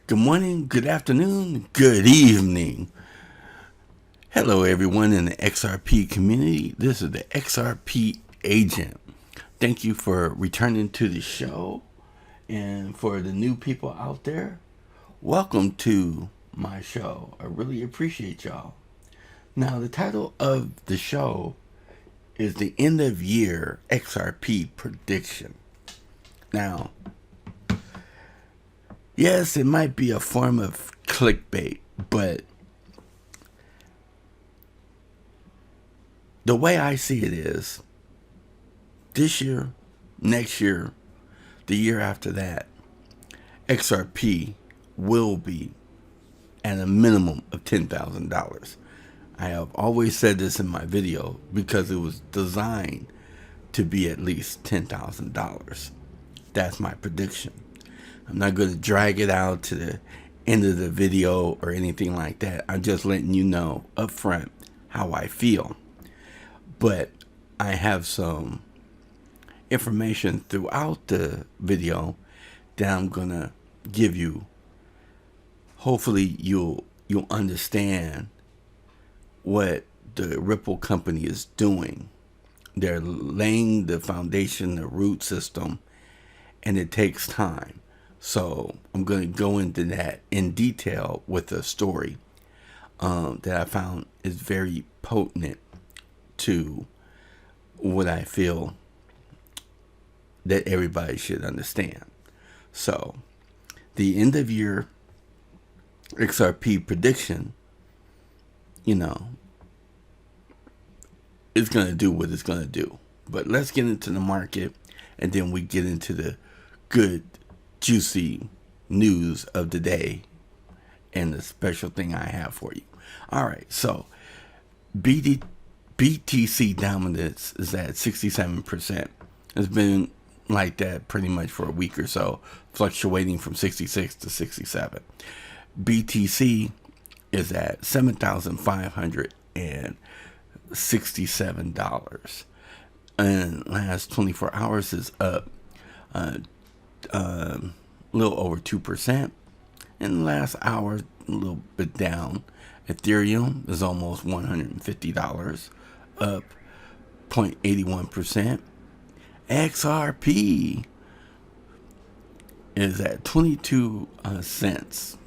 Good morning, good afternoon, good evening. Hello, everyone in the XRP community. This is the XRP agent. Thank you for returning to the show. And for the new people out there, welcome to my show. I really appreciate y'all. Now, the title of the show is the end of year XRP prediction. Now, yes, it might be a form of clickbait, but the way I see it is this year, next year, the year after that, XRP will be at a minimum of $10,000. I have always said this in my video because it was designed to be at least $10,000. That's my prediction. I'm not going to drag it out to the end of the video or anything like that. I'm just letting you know up front how I feel. But I have some information throughout the video that I'm going to give you. Hopefully you'll understand what the Ripple company is doing. They're laying the foundation, the root system, and it takes time. So I'm going to go into that in detail with a story that I found is very potent to what I feel that everybody should understand. So the end of year XRP prediction, is going to do what it's going to do. But let's get into the market, and then we get into the good, juicy news of the day and the special thing I have for you. All right, so BTC dominance is at 67%. It's been like that pretty much for a week or so, fluctuating from 66 to 67. BTC is at $7,567. And last 24 hours is up a little over 2%. In the last hour, a little bit down. Ethereum is almost $150, up 0.81%. XRP is at 22 cents.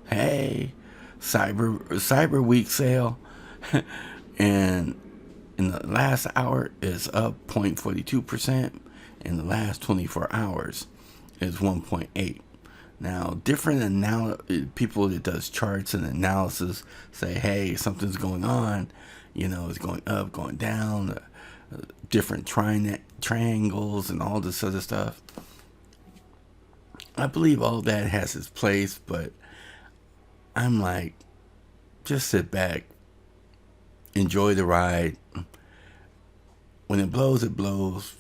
Hey, Cyber Week sale, and in the last hour is up 0.42%. In the last 24 hours is 1.8. Now, different people that does charts and analysis say, hey, something's going on. It's going up, going down, different triangles and all this other stuff. I believe all that has its place, but I'm like, just sit back, enjoy the ride. When it blows, it blows.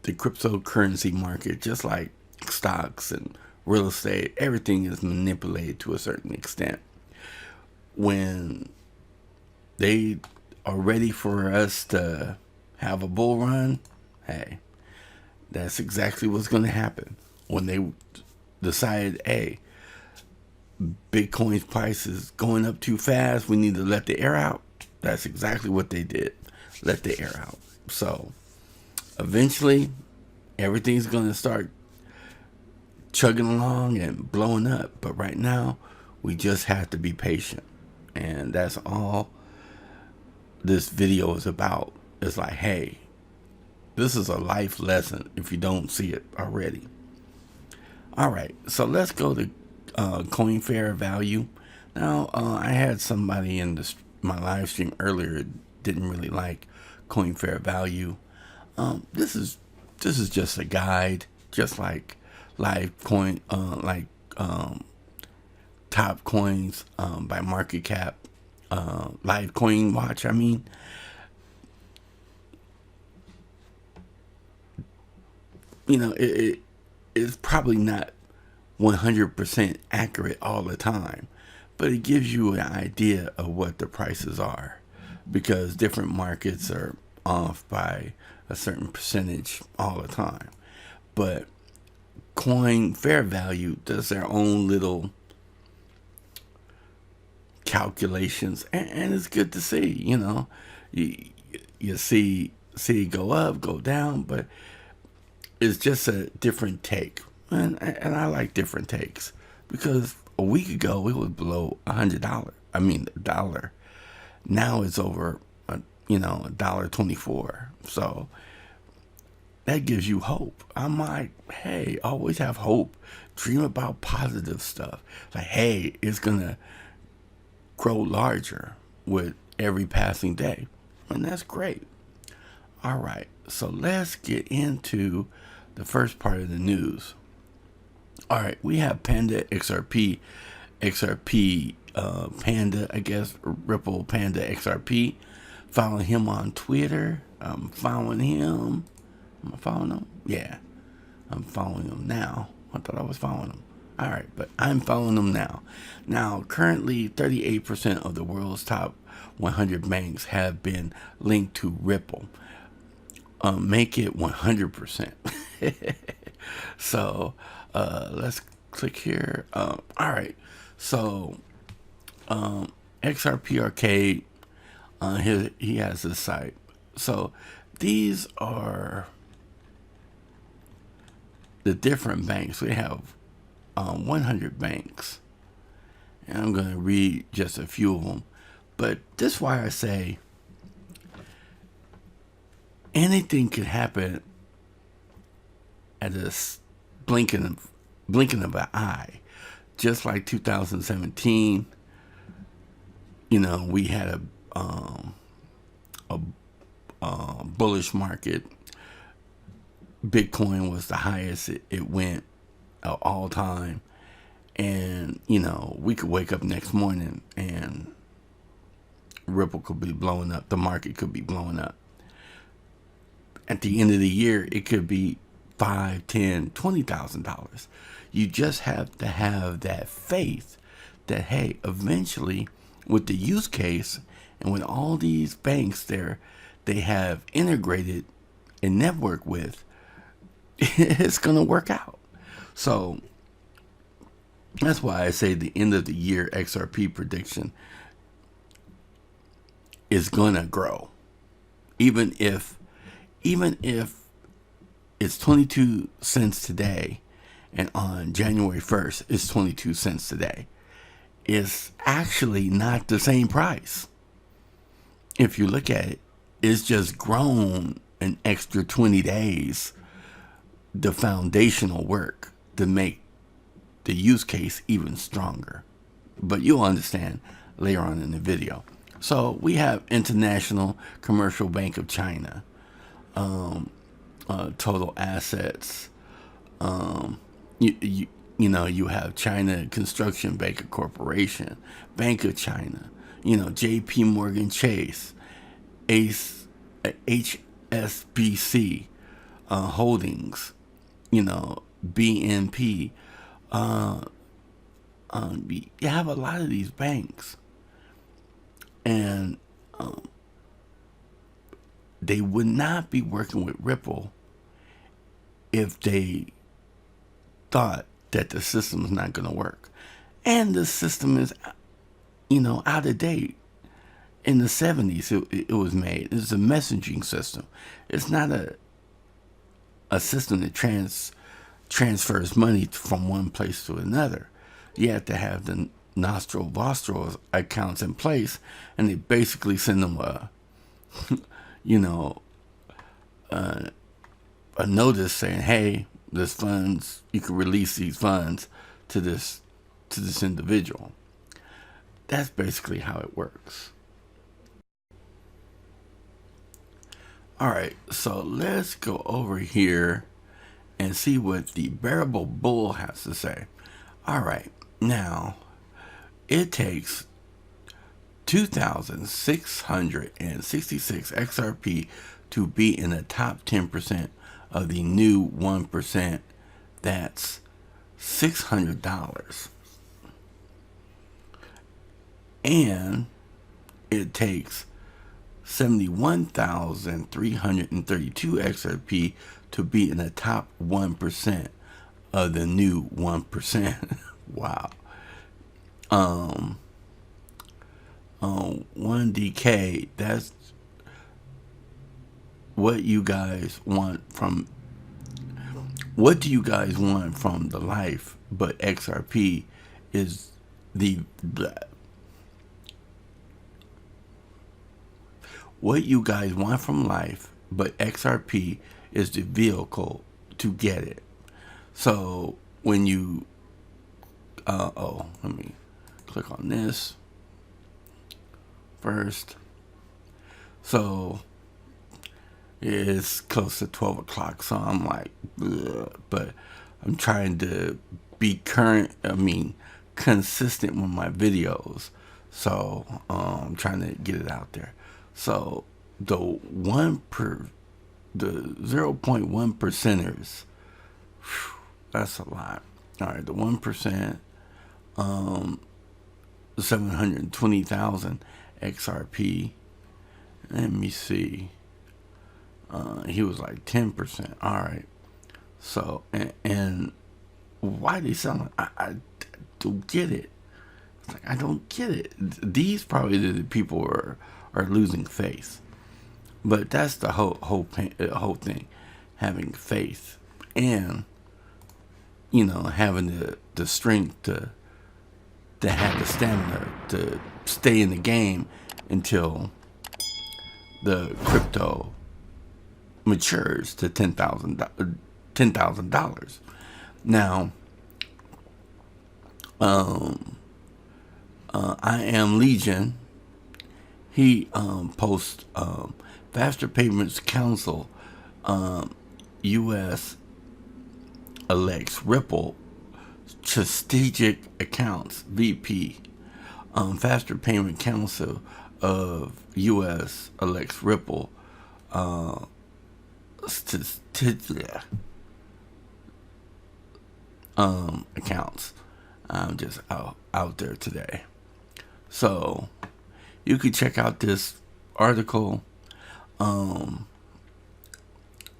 The cryptocurrency market, just like stocks and real estate, everything is manipulated to a certain extent. When they are ready for us to have a bull run, hey, that's exactly what's going to happen. When they decide, hey, Bitcoin's price is going up too fast, we need to let the air out, that's exactly what they did. Let the air out. So eventually everything's going to start chugging along and blowing up. But right now, we just have to be patient. And that's all this video is about. It's like, hey, this is a life lesson if you don't see it already. All right, so let's go to coin fair value. Now, I had somebody in my live stream earlier didn't really like coin fair value. This is just a guide, just like live coin, top coins by market cap, live coin watch. I mean, it's probably not 100% accurate all the time, but it gives you an idea of what the prices are, because different markets are off by a certain percentage all the time. But coin fair value does their own little calculations, and it's good to see. You see it go up, go down, but it's just a different take, and I like different takes, because a week ago it was below $100. I mean, the dollar. Now it's over, $1.24. So that gives you hope. I'm like, hey, always have hope. Dream about positive stuff. Like, hey, it's gonna grow larger with every passing day, and that's great. All right, so let's get into the first part of the news. All right, we have Panda XRP, Panda, I guess, Ripple Panda XRP. Following him on Twitter. I'm following him. Am I following him? Yeah, I'm following him now. I thought I was following him. All right, but I'm following him now. Now, currently, 38% of the world's top 100 banks have been linked to Ripple. Make it 100%. So, let's click here. All right. So, XRP Arcade, he has this site. So, these are the different banks. We have 100 banks, and I'm going to read just a few of them. But this is why I say anything could happen at a blinking of an eye. Just like 2017, we had a bullish market. Bitcoin was the highest it went all time, and we could wake up next morning and Ripple could be blowing up. The market could be blowing up. At the end of the year, it could be $5,000, $10,000, $20,000. You just have to have that faith that, hey, eventually, with the use case and with all these banks they have integrated and network with, it's going to work out. So that's why I say the end of the year XRP prediction is going to grow. Even if it's 22 cents today, and on January 1st it's 22 cents today, it's actually not the same price. If you look at it, it's just grown an extra 20 days, the foundational work to make the use case even stronger. But you'll understand later on in the video. So we have International Commercial Bank of China, total assets. You have China Construction Bank Corporation, Bank of China, J.P. Morgan Chase, HSBC Holdings, BNP. You have a lot of these banks, and they would not be working with Ripple if they thought that the system is not going to work. And the system is, out of date. In the 70s, it was made. It's a messaging system. It's not a system that transfers money from one place to another. You have to have the Vostro accounts in place, and they basically send them a notice saying, hey, this funds, you can release these funds to this individual. That's basically how it works. All right, so let's go over here and see what the Bearable Bull has to say. All right, now it takes 2,666 XRP to be in the top 10% of the new 1%. That's $600. And it takes 71,332 XRP to be in the top 1% of the new 1%. Wow. 1DK, that's what you guys want from, what do you guys want from the life? But XRP is the, what you guys want from life, but XRP is the vehicle to get it. So when you, let me click on this first. So it's close to 12 o'clock, so I'm like, ugh, but I'm trying to be consistent with my videos. So I'm trying to get it out there. So the 0.1 percenters, that's a lot. All right, the 1%, 720,000 XRP. Let me see. He was like 10%. All right. So and why they selling? I don't get it. It's like, I don't get it. These probably the people are losing faith. But that's the whole thing, having faith and having the strength to have the stamina to stay in the game until the crypto matures to $10,000. Now, I Am Legion. He posts Faster Payments Council, U.S. elects Ripple strategic accounts VP. Faster Payment Council of U.S. elects Ripple accounts. I'm just out there today. So you could check out this article.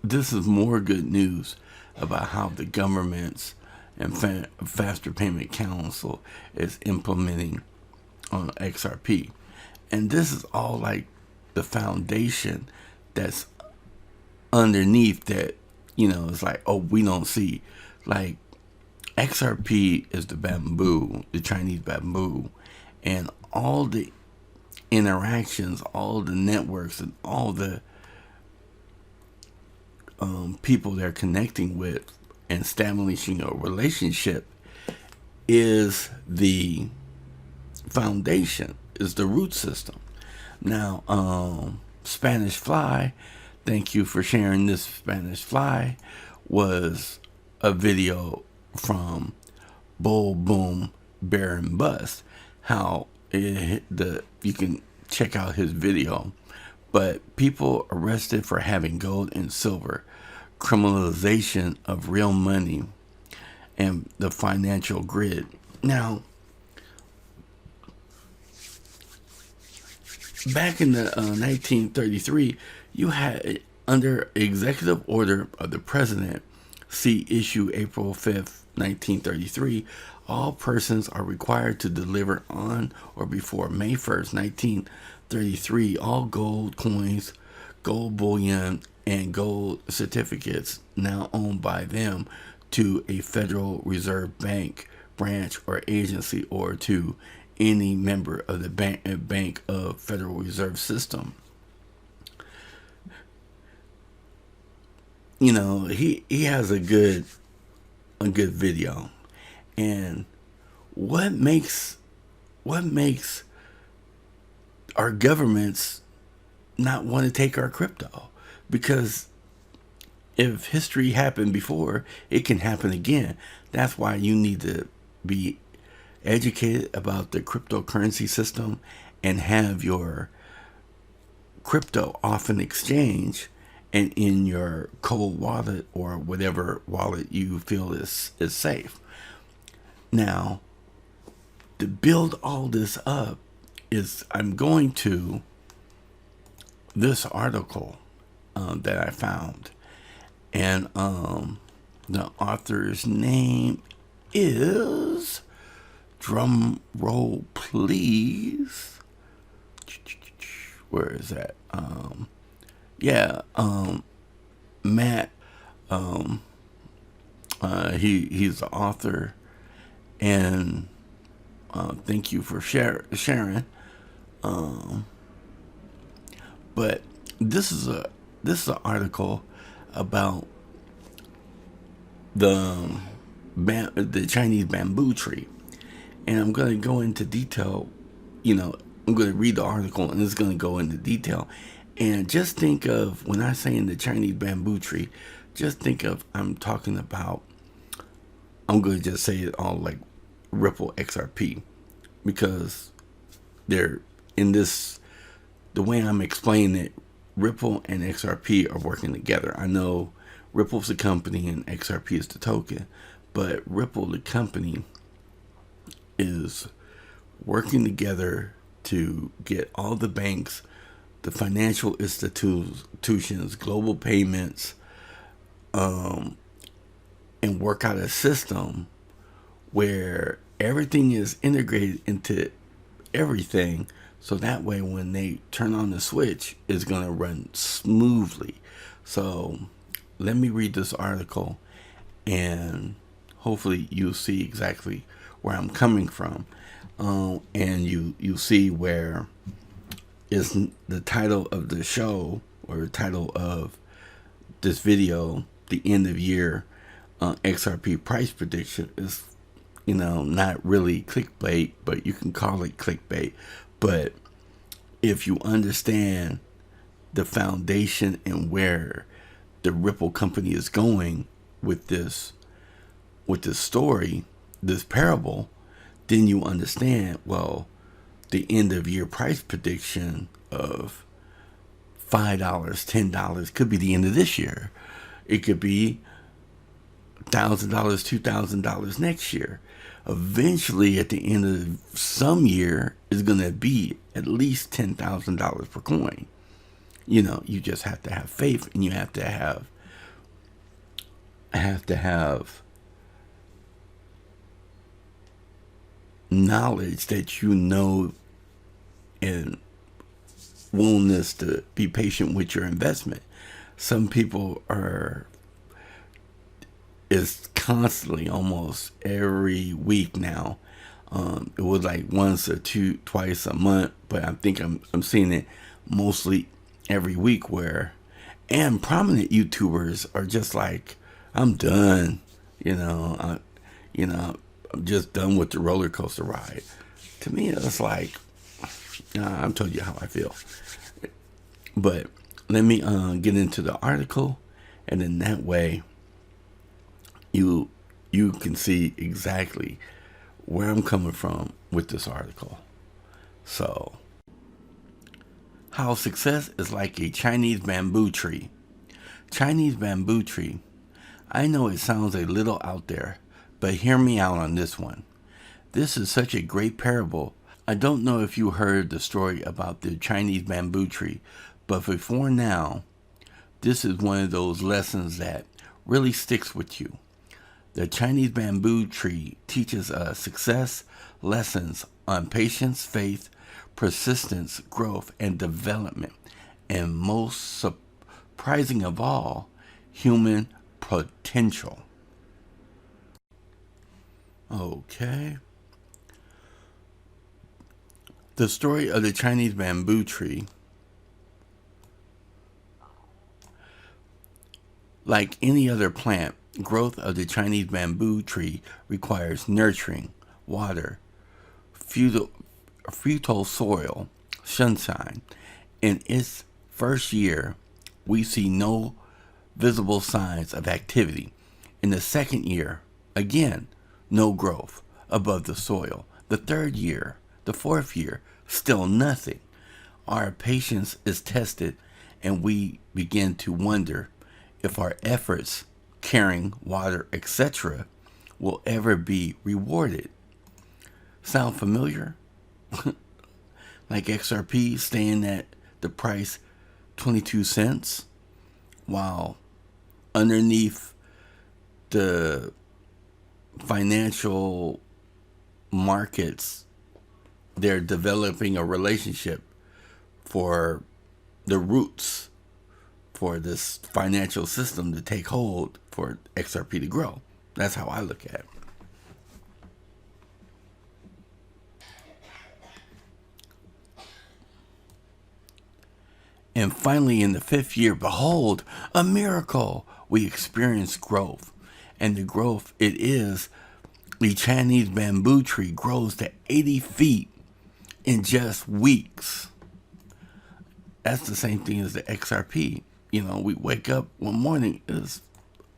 This is more good news about how the governments and Faster Payment Council is implementing on XRP. And this is all like the foundation that's underneath that, it's like, oh, we don't see. Like, XRP is the bamboo, the Chinese bamboo, and all the interactions, all the networks, and all the people they're connecting with and establishing a relationship is the foundation, is the root system. Now, Spanish Fly, thank you for sharing this. Spanish Fly was a video from Bull Boom Bear and Bust. How you can check out his video. But people arrested for having gold and silver, criminalization of real money, and the financial grid. Now, back in the 1933, you had, under executive order of the president, see issue April 5th, 1933, all persons are required to deliver on or before May 1st, 1933, all gold coins, gold bullion, and gold certificates now owned by them to a Federal Reserve Bank branch or agency, or to any member of the Bank of Federal Reserve System. He has a good video. And what makes our governments not want to take our crypto? Because if history happened before, it can happen again. That's why you need to be educated about the cryptocurrency system and have your crypto off an exchange and in your cold wallet or whatever wallet you feel is safe. Now, to build all this up I'm going to this article that I found, and The author's name is, drum roll please, where is that? Matt. He's the author, and thank you for sharing. But this is an article about the Chinese bamboo tree, and I'm going to go into detail. I'm going to read the article, and it's going to go into detail. And just think of, when I say in the Chinese bamboo tree, just think of, I'm talking about, I'm going to just say it all like Ripple XRP, because they're in this, the way I'm explaining it, Ripple and XRP are working together. I know Ripple's the company and XRP is the token, but Ripple, the company, is working together to get all the banks, the financial institutions, global payments, and work out a system where everything is integrated into everything, so that way when they turn on the switch, it's going to run smoothly. So let me read this article, and hopefully you'll see exactly where I'm coming from, and you'll see where is the title of the show, or the title of this video, the end of year XRP price prediction, is not really clickbait, but you can call it clickbait. But if you understand the foundation and where the Ripple company is going with this story, this parable, then you understand, well, the end of year price prediction of $5, $10 could be the end of this year. It could be $1,000, $2,000 next year. Eventually, at the end of some year, is going to be at least $10,000 per coin. You just have to have faith, and you have to have knowledge that and willingness to be patient with your investment. Some people is constantly, almost every week now. It was like once or twice a month, but I think I'm seeing it mostly every week, and prominent YouTubers are just like, I'm done. I'm just done with the roller coaster ride. To me, it's like, I've told you how I feel. But let me get into the article, and then that way you can see exactly where I'm coming from with this article. So, how success is like a Chinese bamboo tree. Chinese bamboo tree. I know it sounds a little out there, but hear me out on this one. This is such a great parable. I don't know if you heard the story about the Chinese bamboo tree, but before now, this is one of those lessons that really sticks with you. The Chinese bamboo tree teaches us success lessons on patience, faith, persistence, growth, and development, and most surprising of all, human potential. Okay. The story of the Chinese bamboo tree. Like any other plant, growth of the Chinese bamboo tree requires nurturing, water, fertile soil, sunshine. In its first year, we see no visible signs of activity. In the second year, again, no growth above the soil. The third year, the fourth year, still nothing. Our patience is tested, and we begin to wonder if our efforts, caring, water, etc., will ever be rewarded. Sound familiar? Like XRP staying at the price 22 cents, while underneath the financial markets, they're developing a relationship for the roots for this financial system to take hold for XRP to grow. That's how I look at it. And finally, in the 5th year, behold, a miracle. We experience growth. And the growth, it is the Chinese bamboo tree grows to 80 feet in just weeks. That's the same thing as the XRP. You know, we wake up one morning, it's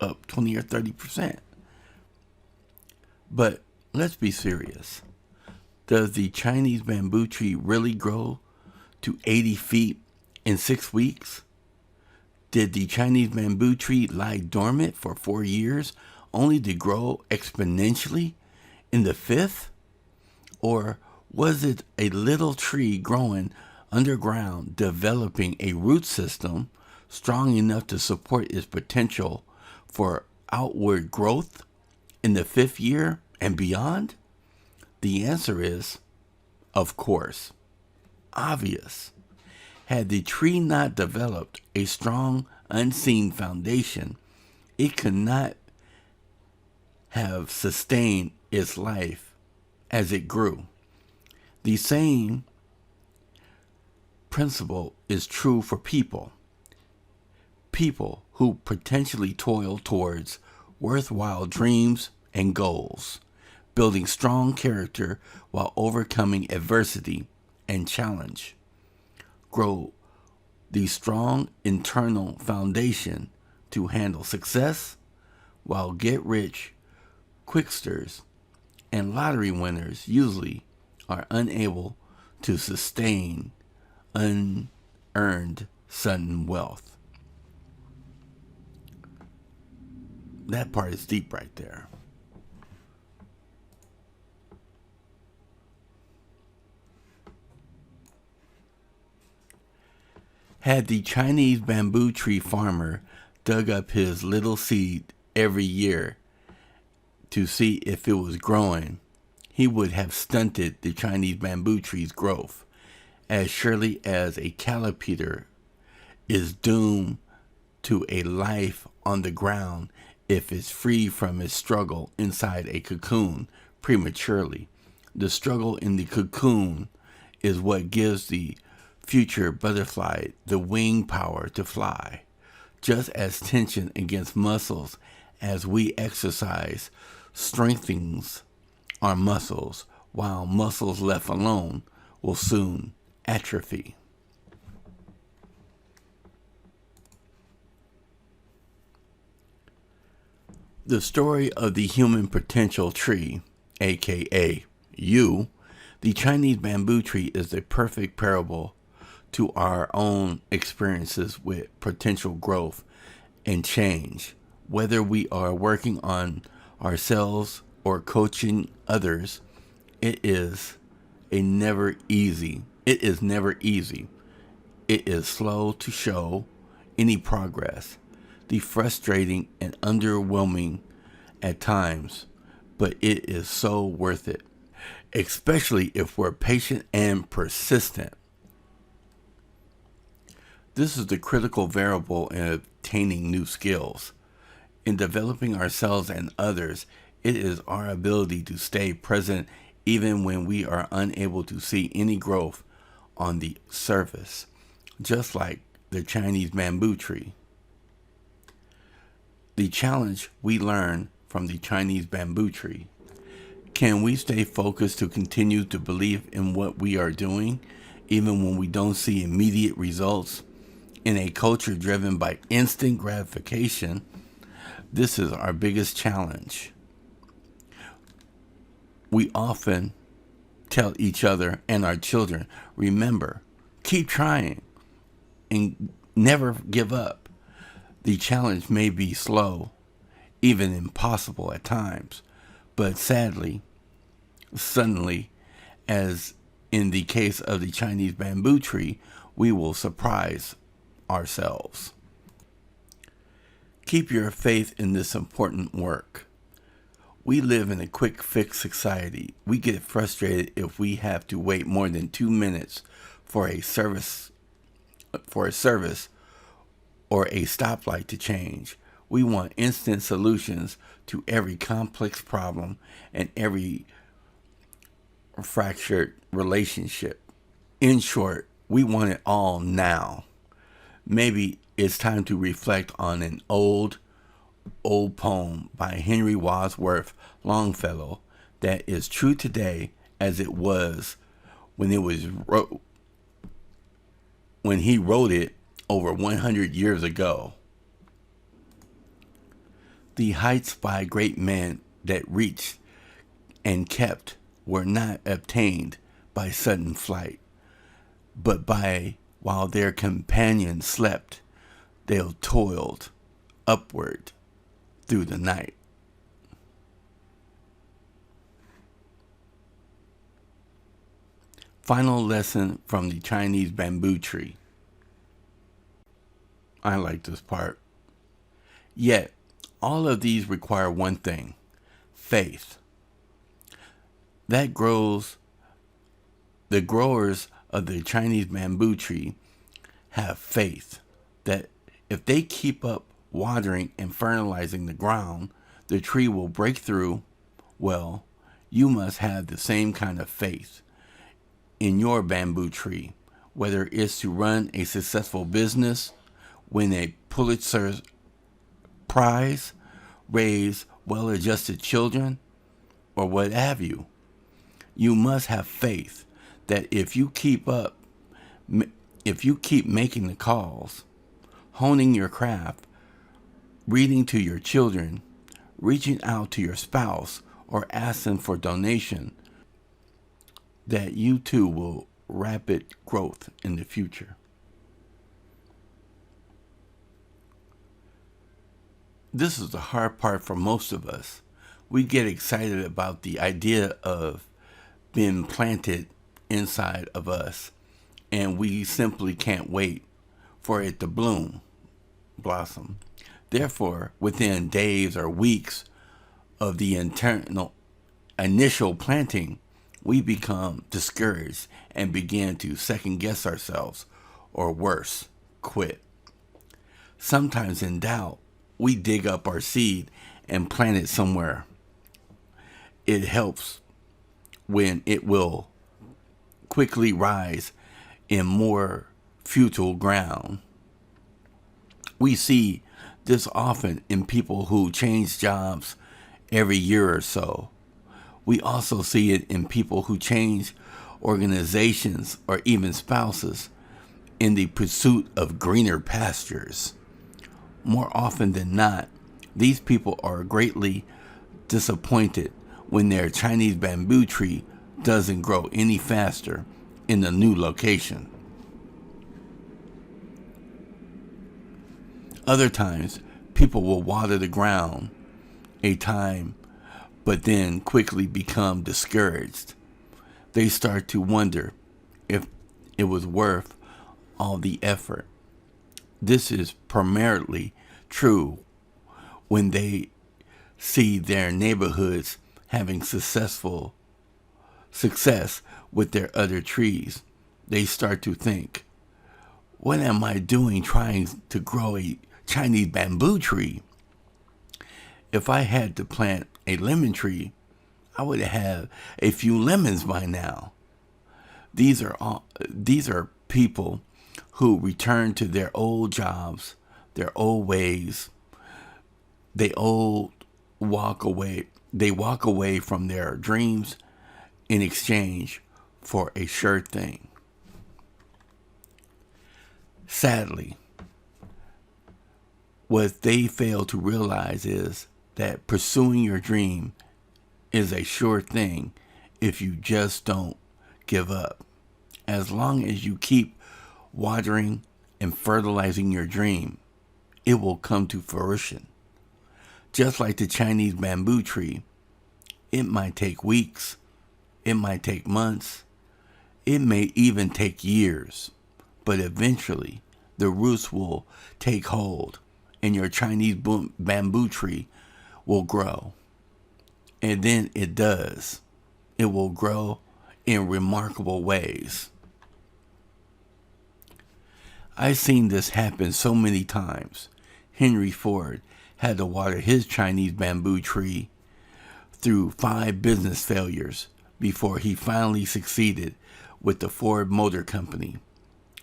up 20 or 30%. But let's be serious. Does the Chinese bamboo tree really grow to 80 feet in 6 weeks? Did the Chinese bamboo tree lie dormant for 4 years only to grow exponentially in the 5th? Or was it a little tree growing underground, developing a root system strong enough to support its potential for outward growth in the 5th year and beyond? The answer is, of course, obvious. Had the tree not developed a strong, unseen foundation, it could not have sustained its life as it grew. The same principle is true for people. People who potentially toil towards worthwhile dreams and goals, building strong character while overcoming adversity and challenge. Grow the strong internal foundation to handle success, while get-rich quicksters and lottery winners usually are unable to sustain unearned sudden wealth. That part is deep right there. Had the Chinese bamboo tree farmer dug up his little seed every year to see if it was growing, he would have stunted the Chinese bamboo tree's growth, as surely as a caterpillar is doomed to a life on the ground if it's free from its struggle inside a cocoon prematurely. The struggle in the cocoon is what gives the future butterfly the wing power to fly. Just as tension against muscles as we exercise strengthens our muscles, while muscles left alone will soon atrophy. The story of the human potential tree, aka you, the Chinese bamboo tree, is the perfect parable to our own experiences with potential growth and change. Whether we are working on ourselves or coaching others, it is never easy. It is slow to show any progress, the frustrating and underwhelming at times, but it is so worth it, especially if we're patient and persistent. This is the critical variable in obtaining new skills. In developing ourselves and others, it is our ability to stay present even when we are unable to see any growth on the surface, just like the Chinese bamboo tree. The challenge we learn from the Chinese bamboo tree. Can we stay focused to continue to believe in what we are doing, even when we don't see immediate results? In a culture driven by instant gratification, this is our biggest challenge. We often tell each other and our children, remember, keep trying and never give up. The challenge may be slow, even impossible at times, but sadly, suddenly, as in the case of the Chinese bamboo tree, we will surprise ourselves. Keep your faith in this important work. We live in a quick fix society. We get frustrated if we have to wait more than 2 minutes for a service or a stoplight to change. We want instant solutions to every complex problem and every fractured relationship. In short, we want it all now. Maybe it's time to reflect on an old poem by Henry Wadsworth Longfellow that is true today as it was when he wrote it over 100 years ago. The heights by great men that reached and kept were not obtained by sudden flight, but while their companions slept, they toiled upward through the night. Final lesson from the Chinese bamboo tree. I like this part. Yet, all of these require one thing: faith. The growers of the Chinese bamboo tree have faith that if they keep up watering and fertilizing the ground, the tree will break through. Well, you must have the same kind of faith in your bamboo tree, whether it's to run a successful business, win a Pulitzer Prize, raise well-adjusted children, or what have you. You must have faith that if you keep making the calls, honing your craft, reading to your children, reaching out to your spouse, or asking for donation, that you too will rapid growth in the future. This is the hard part for most of us. We get excited about the idea of being planted inside of us, and we simply can't wait for it to blossom. Therefore, within days or weeks of the initial planting, we become discouraged and begin to second guess ourselves, or worse, quit. Sometimes in doubt, we dig up our seed and plant it somewhere. It helps when it will quickly rise in more fertile ground. We see this often in people who change jobs every year or so. We also see it in people who change organizations or even spouses in the pursuit of greener pastures. More often than not, these people are greatly disappointed when their Chinese bamboo tree doesn't grow any faster in the new location. Other times, people will water the ground a time, but then quickly become discouraged. They start to wonder if it was worth all the effort. This is primarily true when they see their neighborhoods having success with their other trees. They start to think, what am I doing trying to grow a Chinese bamboo tree? If I had to plant a lemon tree, I would have a few lemons by now. These are people who return to their old jobs, their old ways. They walk away from their dreams in exchange for a sure thing. Sadly, what they fail to realize is that pursuing your dream is a sure thing if you just don't give up. As long as you keep watering and fertilizing your dream, it will come to fruition. Just like the Chinese bamboo tree, it might take weeks, it might take months, it may even take years, but eventually the roots will take hold and your Chinese bamboo tree will grow. And then it does. It will grow in remarkable ways. I've seen this happen so many times. Henry Ford had to water his Chinese bamboo tree through 5 business failures before he finally succeeded with the Ford Motor Company.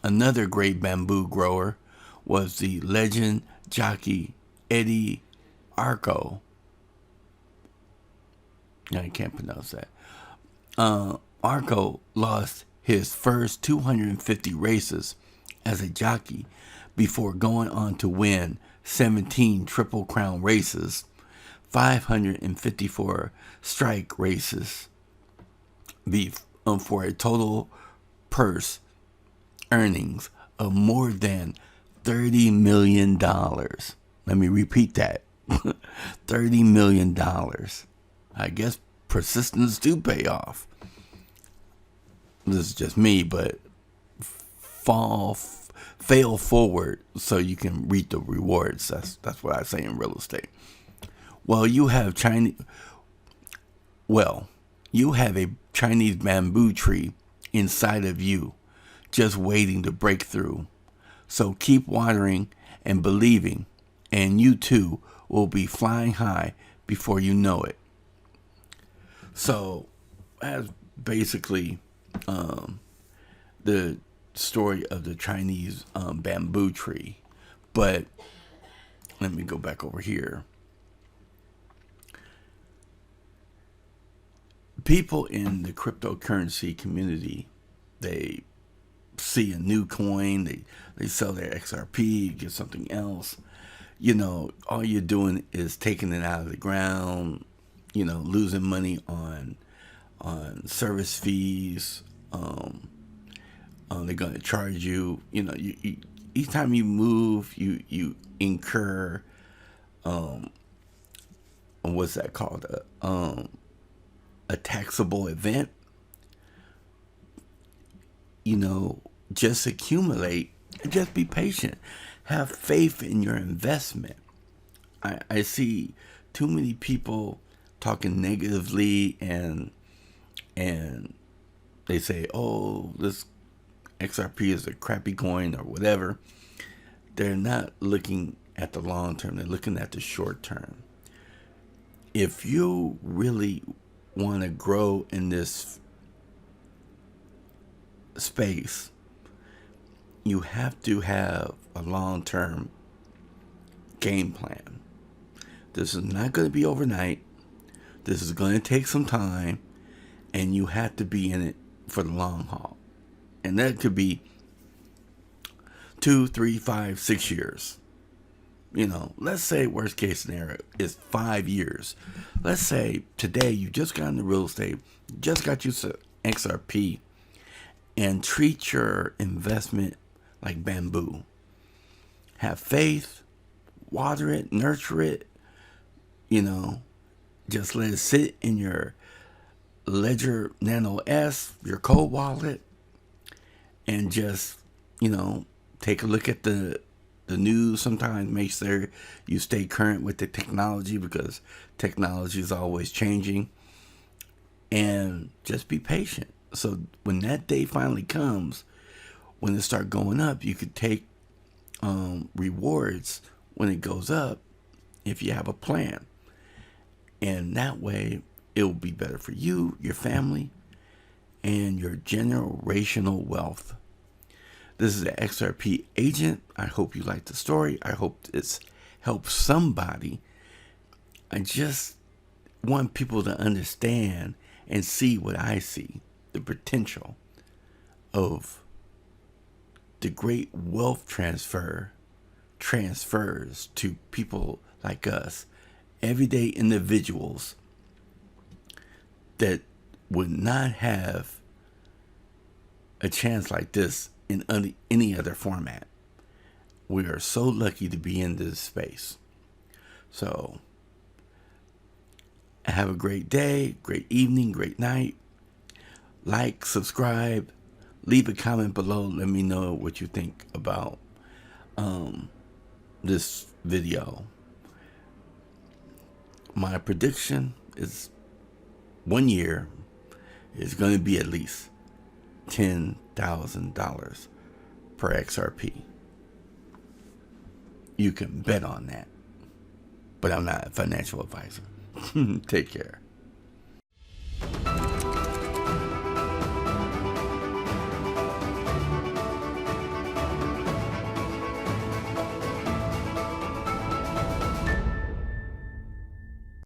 Another great bamboo grower was the legend jockey Eddie Arco. I can't pronounce that. Arco lost his first 250 races as a jockey before going on to win 17 Triple Crown races, 554 strike races, for a total purse earnings of more than $30 million. Let me repeat that. $30 million. I guess persistence do pay off. This is just me, but fail forward so you can reap the rewards. That's what I say in real estate. Well, you have a Chinese bamboo tree inside of you, just waiting to break through. So keep watering and believing, and you too will be flying high before you know it. So that's basically the story of the Chinese bamboo tree. But let me go back over here. People in the cryptocurrency community, they see a new coin, they sell their XRP, get something else. All you're doing is taking it out of the ground, losing money on service fees. They're going to charge you. You each time you move, you incur what's that called? A taxable event. Just accumulate. Just be patient. Have faith in your investment. I see too many people talking negatively and they say, oh, this XRP is a crappy coin or whatever. They're not looking at the long term. They're looking at the short term. If you really want to grow in this space, you have to have a long-term game plan. This is not going to be overnight. This is going to take some time, and you have to be in it for the long haul. And that could be 2, 3, 5, 6 years. Let's say worst case scenario is 5 years. Let's say today you just got into real estate, just got used to XRP, and treat your investment like bamboo. Have faith, water it, nurture it, just let it sit in your Ledger Nano S, your cold wallet, and just, take a look at the news sometimes. Make sure you stay current with the technology, because technology is always changing, and just be patient. So when that day finally comes, when it starts going up, you could take rewards when it goes up if you have a plan. And that way, it will be better for you, your family, and your generational wealth. This is the XRP agent. I hope you like the story. I hope it's helped somebody. I just want people to understand and see what I see, the potential of the great wealth transfers to people like us, everyday individuals that would not have a chance like this in any other format. We are so lucky to be in this space. So have a great day, great evening, great night. Like, subscribe, leave a comment below. Let me know what you think about this video. My prediction is 1 year is going to be at least $10,000 per XRP. You can bet on that. But I'm not a financial advisor. Take care.